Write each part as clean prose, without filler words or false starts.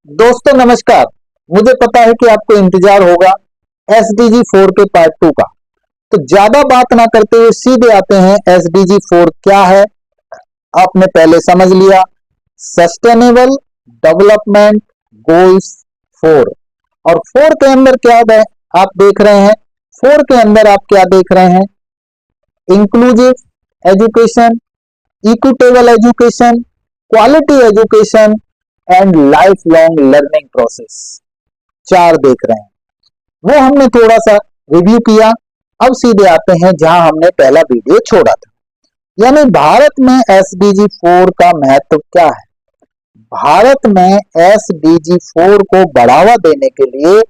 दोस्तों नमस्कार। मुझे पता है कि आपको इंतजार होगा एसडीजी 4 के पार्ट 2 का। तो ज्यादा बात ना करते हुए सीधे आते हैं। एसडीजी 4 क्या है आपने पहले समझ लिया। Sustainable development goals 4। और 4 के अंदर क्या है आप देख रहे हैं। 4 के अंदर आप क्या देख रहे हैं, inclusive education, equitable education, quality education and life long learning process. 4 देख रहे हैं, वो हमने थोड़ा सा रिव्यू किया। अब सीधे आते हैं जहां हमने पहला वीडियो छोड़ा था, यानी भारत में एसडीजी 4 का महत्व क्या है। भारत में एसडीजी 4 को बढ़ावा देने के लिए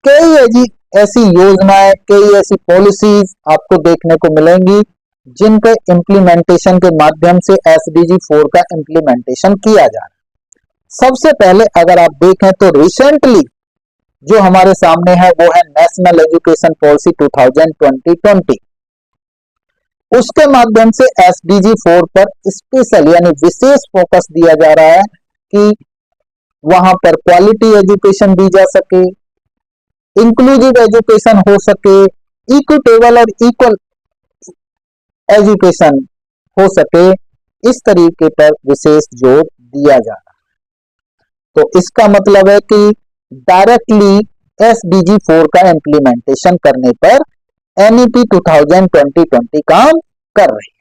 कई ऐसी योजनाएं, कई ऐसी पॉलिसीज आपको देखने को मिलेंगी जिनके इम्प्लीमेंटेशन के माध्यम से एसडीजी 4 का इम्प्लीमेंटेशन किया जा रहा है। सबसे पहले अगर आप देखें तो रिसेंटली जो हमारे सामने है वो है नेशनल एजुकेशन पॉलिसी 2020। उसके माध्यम से एसडीजी 4 पर स्पेशल यानी विशेष फोकस दिया जा रहा है कि वहां पर क्वालिटी एजुकेशन दी जा सके, इंक्लूसिव एजुकेशन हो सके, इक्विटेबल और इक्वल एजुकेशन हो सके। इस तरीके पर विशेष जोर दिया जा रहा है। तो इसका मतलब है कि डायरेक्टली एसडीजी 4 का इंप्लीमेंटेशन करने पर एनईपी 2020 काम कर रही है।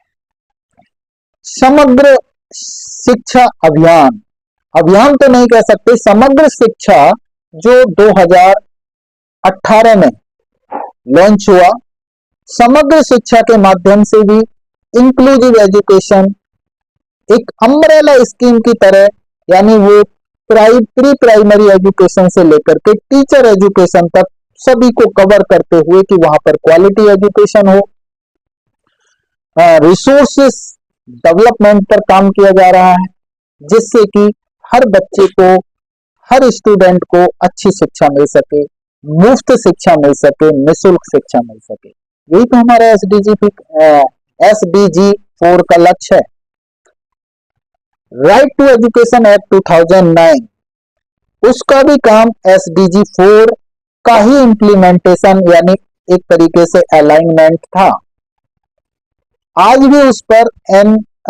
समग्र शिक्षा अभियान, अभियान तो नहीं कह सकते, समग्र शिक्षा जो 2018 में लॉन्च हुआ, समग्र शिक्षा के माध्यम से भी इंक्लूसिव एजुकेशन एक अम्ब्रेला स्कीम की तरह, यानी वो प्री प्राइमरी एजुकेशन से लेकर के टीचर एजुकेशन तक सभी को कवर करते हुए कि वहां पर क्वालिटी एजुकेशन हो। रिसोर्सेस डेवलपमेंट पर काम किया जा रहा है जिससे कि हर बच्चे को, हर स्टूडेंट को अच्छी शिक्षा मिल सके, मुफ्त शिक्षा मिल सके, निःशुल्क शिक्षा मिल सके। यही तो हमारा एसडीजी 4 का लक्ष्य है। राइट टू एजुकेशन एक्ट 2009, उसका भी काम एसडीजी 4 का ही इंप्लीमेंटेशन यानी एक तरीके से अलाइनमेंट था। आज भी उस पर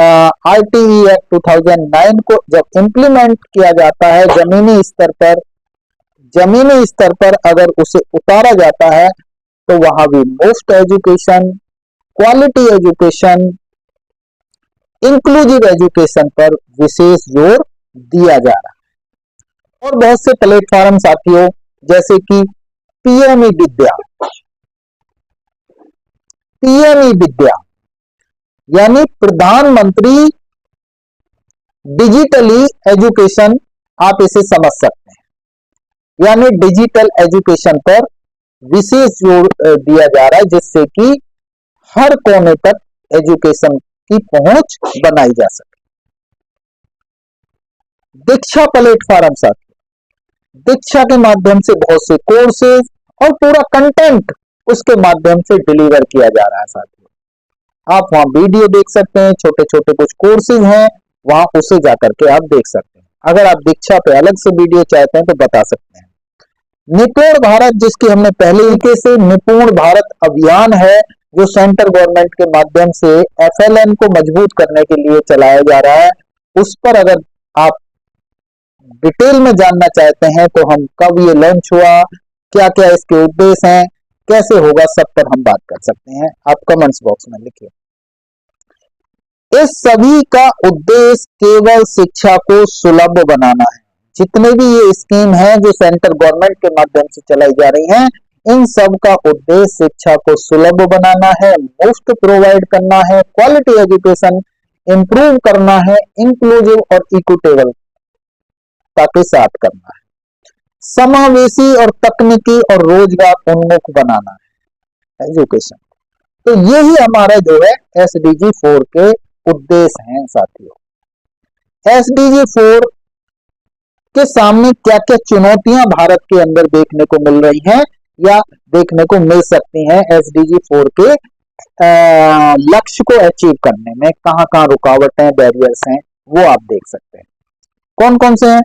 आरटीई एक्ट 2009 को जब इंप्लीमेंट किया जाता है जमीनी स्तर पर अगर उसे उतारा जाता है तो वहां भी मुफ्त education, quality education, inclusive education पर विशेष जोर दिया जा रहा है। और बहुत से प्लेटफॉर्म साथियों जैसे कि पीएमई विद्या यानी प्रधानमंत्री डिजिटली एजुकेशन, आप इसे समझ सकते हैं। यानी डिजिटल एजुकेशन पर विशेष जोर दिया जा रहा है जिससे कि हर कोने तक एजुकेशन की पहुंच बनाई जा सके। दीक्षा प्लेटफॉर्म साथियों, दीक्षा के माध्यम से बहुत से कोर्सेज और पूरा कंटेंट उसके माध्यम से डिलीवर किया जा रहा है साथियों। आप वहां वीडियो देख सकते हैं, छोटे छोटे कुछ कोर्सेज हैं वहां, उसे जाकर के आप देख सकते हैं। अगर आप दीक्षा पे अलग से वीडियो चाहते हैं तो बता सकते हैं। निपुण भारत, जिसकी हमने पहले तरीके से निपुण भारत अभियान है जो सेंट्रल गवर्नमेंट के माध्यम से एफएलएन को मजबूत करने के लिए चलाया जा रहा है, उस पर अगर आप डिटेल में जानना चाहते हैं तो हम कब ये लॉन्च हुआ, क्या क्या इसके उद्देश्य हैं, कैसे होगा, सब पर हम बात कर सकते हैं। आप कमेंट्स बॉक्स में लिखिए। इस सभी का उद्देश्य केवल शिक्षा को सुलभ बनाना है। जितने भी ये स्कीम है जो सेंट्रल गवर्नमेंट के माध्यम से चलाई जा रही हैं, इन सब का उद्देश्य शिक्षा को सुलभ बनाना है, मुफ्त प्रोवाइड करना है, क्वालिटी एजुकेशन इंप्रूव करना है, इंक्लूसिव और इक्विटेबल के साथ करना है, समावेशी और तकनीकी और रोजगार उन्मुख बनाना है एजुकेशन। तो यही हमारा जो है एसडीजी 4 के उद्देश्य हैं साथियों। एसडीजी 4 के सामने क्या क्या चुनौतियां भारत के अंदर देखने को मिल रही हैं या देखने को मिल सकती हैं एसडीजी 4 के लक्ष्य को अचीव करने में, कहां कहां रुकावटें, बैरियर्स हैं, वो आप देख सकते हैं। कौन कौन से हैं?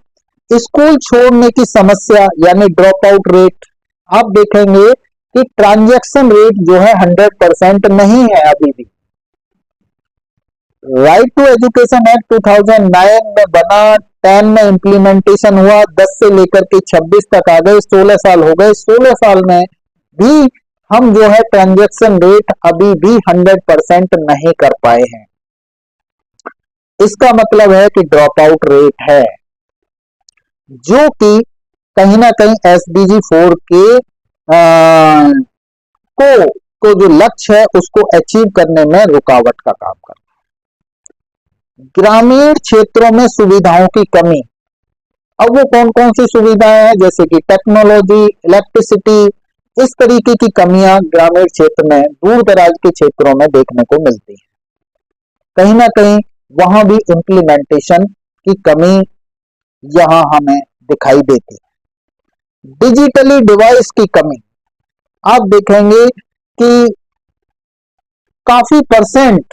स्कूल छोड़ने की समस्या यानी ड्रॉप आउट रेट, आप देखेंगे कि ट्रांजैक्शन रेट जो है 100% नहीं है अभी भी। राइट टू एजुकेशन एक्ट 2009 में बना, 10 में इम्प्लीमेंटेशन हुआ, 10 से लेकर के 26 तक आ गए, 16 साल हो गए। 16 साल में भी हम जो है ट्रांजैक्शन रेट अभी भी 100% नहीं कर पाए हैं। इसका मतलब है कि ड्रॉप आउट रेट है, जो कि कहीं ना कहीं एसडीजी 4 के को जो लक्ष्य है उसको अचीव करने में रुकावट का काम करता है। ग्रामीण क्षेत्रों में सुविधाओं की कमी, अब वो कौन कौन सी सुविधाएं हैं, जैसे कि टेक्नोलॉजी, इलेक्ट्रिसिटी, इस तरीके की कमियां ग्रामीण क्षेत्र में, दूर दराज के क्षेत्रों में देखने को मिलती है। कहीं ना कहीं वहां भी इम्प्लीमेंटेशन की कमी यहां हमें दिखाई देती है। डिजिटली डिवाइस की कमी, आप देखेंगे कि काफी परसेंट,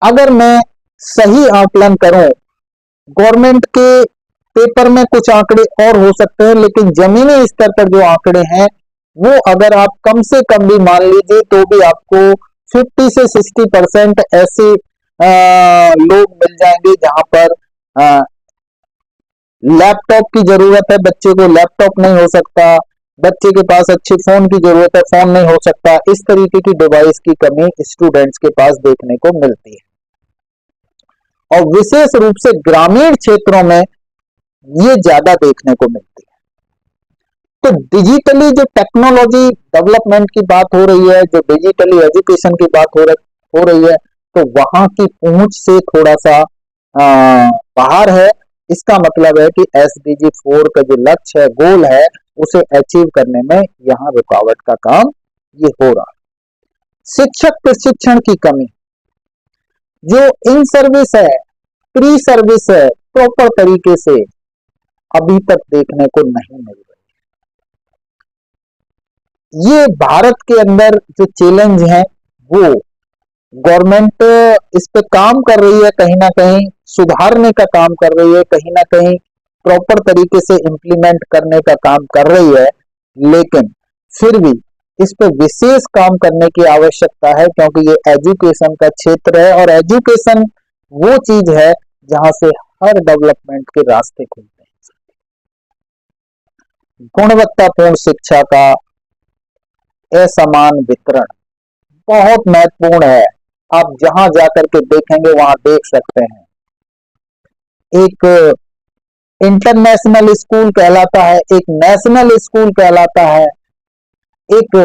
अगर मैं सही आकलन करूं, गवर्नमेंट के पेपर में कुछ आंकड़े और हो सकते हैं, लेकिन जमीनी स्तर पर जो आंकड़े हैं वो अगर आप कम से कम भी मान लीजिए तो भी आपको 50 से 60% ऐसे लोग मिल जाएंगे जहां पर लैपटॉप की जरूरत है, बच्चे को लैपटॉप नहीं हो सकता, बच्चे के पास अच्छे फोन की जरूरत है, फोन नहीं हो सकता। इस तरीके की डिवाइस की कमी स्टूडेंट्स के पास देखने को मिलती है और विशेष रूप से ग्रामीण क्षेत्रों में ये ज्यादा देखने को मिलती है। तो डिजिटली जो टेक्नोलॉजी डेवलपमेंट की बात हो रही है, जो डिजिटली एजुकेशन की बात हो रही है, तो वहां की पहुंच से थोड़ा सा बाहर है। इसका मतलब है कि एसडीजी 4 का जो लक्ष्य है, गोल है, उसे अचीव करने में यहां रुकावट का काम ये हो रहा है। शिक्षक प्रशिक्षण की कमी, जो इन सर्विस है, प्री सर्विस है, प्रॉपर तरीके से अभी तक देखने को नहीं मिल रही। ये भारत के अंदर जो चैलेंज है वो गवर्नमेंट इस पे काम कर रही है, कहीं ना कहीं सुधारने का काम कर रही है, कहीं ना कहीं प्रॉपर तरीके से इंप्लीमेंट करने का काम कर रही है, लेकिन फिर भी इस पे विशेष काम करने की आवश्यकता है, क्योंकि ये एजुकेशन का क्षेत्र है और एजुकेशन वो चीज है जहां से हर डेवलपमेंट के रास्ते खुलते हैं। गुणवत्तापूर्ण शिक्षा का असमान वितरण बहुत महत्वपूर्ण है। आप जहां जाकर के देखेंगे वहां देख सकते हैं, एक इंटरनेशनल स्कूल कहलाता है, एक नेशनल स्कूल कहलाता है, एक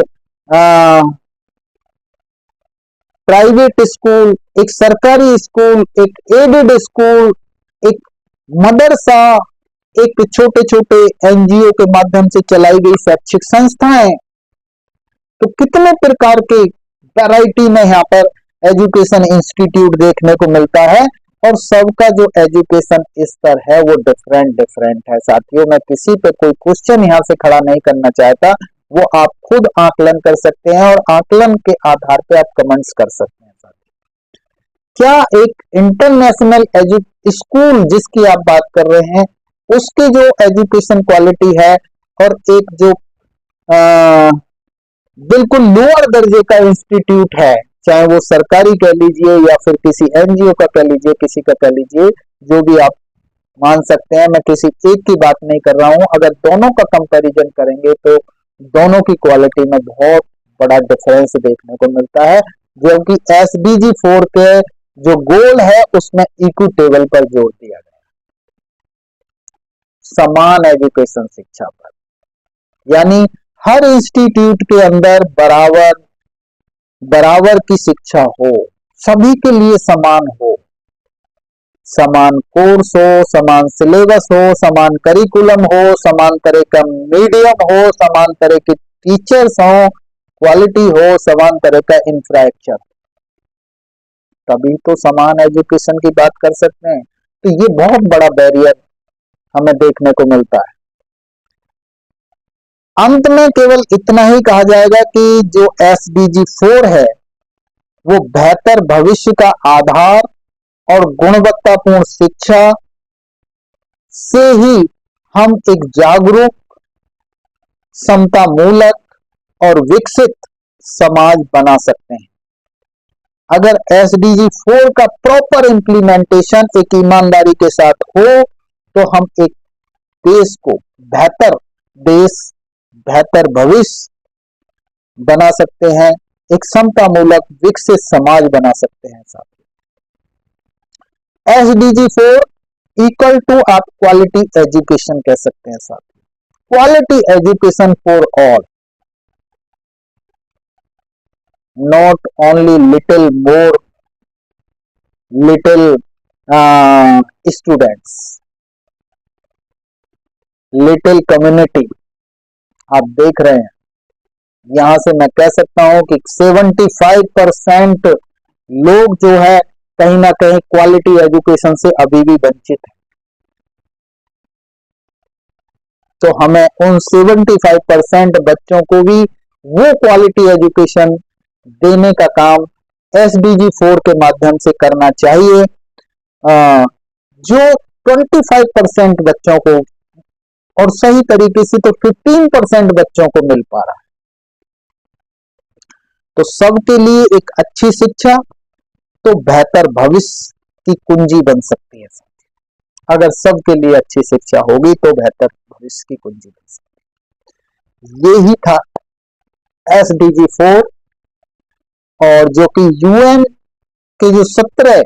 प्राइवेट स्कूल, एक सरकारी स्कूल, एक एडेड स्कूल, एक मदरसा, एक छोटे छोटे एनजीओ के माध्यम से चलाई गई शैक्षिक संस्थाएं। तो कितने प्रकार के वैरायटी में यहाँ पर एजुकेशन इंस्टीट्यूट देखने को मिलता है और सबका जो एजुकेशन स्तर है वो डिफरेंट है। साथियों, मैं किसी पे कोई क्वेश्चन यहाँ से खड़ा नहीं करना चाहता, वो आप खुद आकलन कर सकते हैं और आकलन के आधार पे आप कमेंट्स कर सकते हैं। क्या एक इंटरनेशनल स्कूल जिसकी आप बात कर रहे हैं उसकी जो एजुकेशन क्वालिटी है और एक जो बिल्कुल लोअर दर्जे का इंस्टीट्यूट है, चाहे वो सरकारी कह लीजिए या फिर किसी एनजीओ का कह लीजिए, किसी का कह लीजिए, जो भी आप मान सकते हैं, मैं किसी एक की बात नहीं कर रहा हूं, अगर दोनों का कंपैरिजन करेंगे तो दोनों की क्वालिटी में बहुत बड़ा डिफरेंस देखने को मिलता है, जबकि एसडीजी 4 के जो गोल है उसमें इक्विटेबल पर जोर दिया गया, समान एजुकेशन शिक्षा पर, यानी हर इंस्टीट्यूट के अंदर बराबर की शिक्षा हो, सभी के लिए समान हो, समान कोर्स हो, समान सिलेबस हो, समान करिकुलम हो, समान तरह का मीडियम हो, समान तरह के टीचर्स हो, क्वालिटी हो, समान तरह का इंफ्रास्ट्रक्चर, तभी तो समान एजुकेशन की बात कर सकते हैं। तो ये बहुत बड़ा बैरियर हमें देखने को मिलता है। अंत में केवल इतना ही कहा जाएगा कि जो एसडीजी 4 है वो बेहतर भविष्य का आधार और गुणवत्तापूर्ण शिक्षा से ही हम एक जागरूक, समता मूलक और विकसित समाज बना सकते हैं। अगर एसडीजी 4 का प्रॉपर इम्प्लीमेंटेशन एक ईमानदारी के साथ हो तो हम एक देश को बेहतर देश, बेहतर भविष्य बना सकते हैं, एक समता मूलक विकसित समाज बना सकते हैं। साथ एसडीजी 4 इक्वल टू आप क्वालिटी एजुकेशन कह सकते हैं। साथ quality education for all, not only little students, little community। आप देख रहे हैं, यहां से मैं कह सकता हूं कि 75% लोग जो है कहीं ना कहीं क्वालिटी एजुकेशन से अभी भी वंचित है। तो हमें उन 75% बच्चों को भी वो क्वालिटी एजुकेशन देने का काम एसडीजी 4 के माध्यम से करना चाहिए, जो 25% बच्चों को और सही तरीके से तो 15% बच्चों को मिल पा रहा है। तो सबके लिए एक अच्छी शिक्षा तो बेहतर भविष्य की कुंजी बन सकती है। अगर सबके लिए अच्छी शिक्षा होगी तो बेहतर भविष्य की कुंजी बन सकती है। यही था एसडीजी 4, और जो कि यूएन के जो 17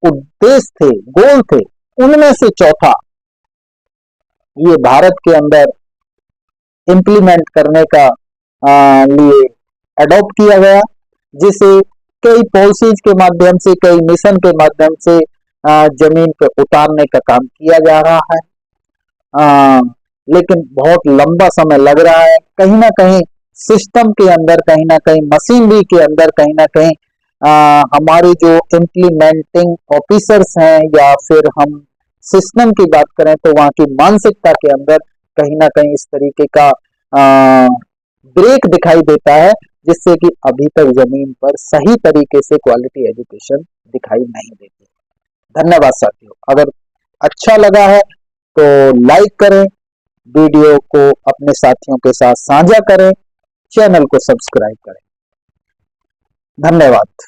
उद्देश्य थे, गोल थे, उनमें से चौथा ये भारत के अंदर इंप्लीमेंट करने का लिए अडॉप्ट किया गया, जिसे कई पॉलिसीज के माध्यम से, कई मिशन के माध्यम से जमीन पर उतारने का काम किया जा रहा है। लेकिन बहुत लंबा समय लग रहा है। कहीं ना कहीं सिस्टम के अंदर, कहीं ना कहीं मशीनरी के अंदर, कहीं ना कहीं हमारी जो इम्प्लीमेंटिंग ऑफिसर्स हैं या फिर हम सिस्टम की बात करें तो वहां की मानसिकता के अंदर कहीं ना कहीं इस तरीके का ब्रेक दिखाई देता है, जिससे कि अभी तक जमीन पर सही तरीके से क्वालिटी एजुकेशन दिखाई नहीं देती। धन्यवाद साथियों। अगर अच्छा लगा है तो लाइक करें, वीडियो को अपने साथियों के साथ साझा करें, चैनल को सब्सक्राइब करें। धन्यवाद।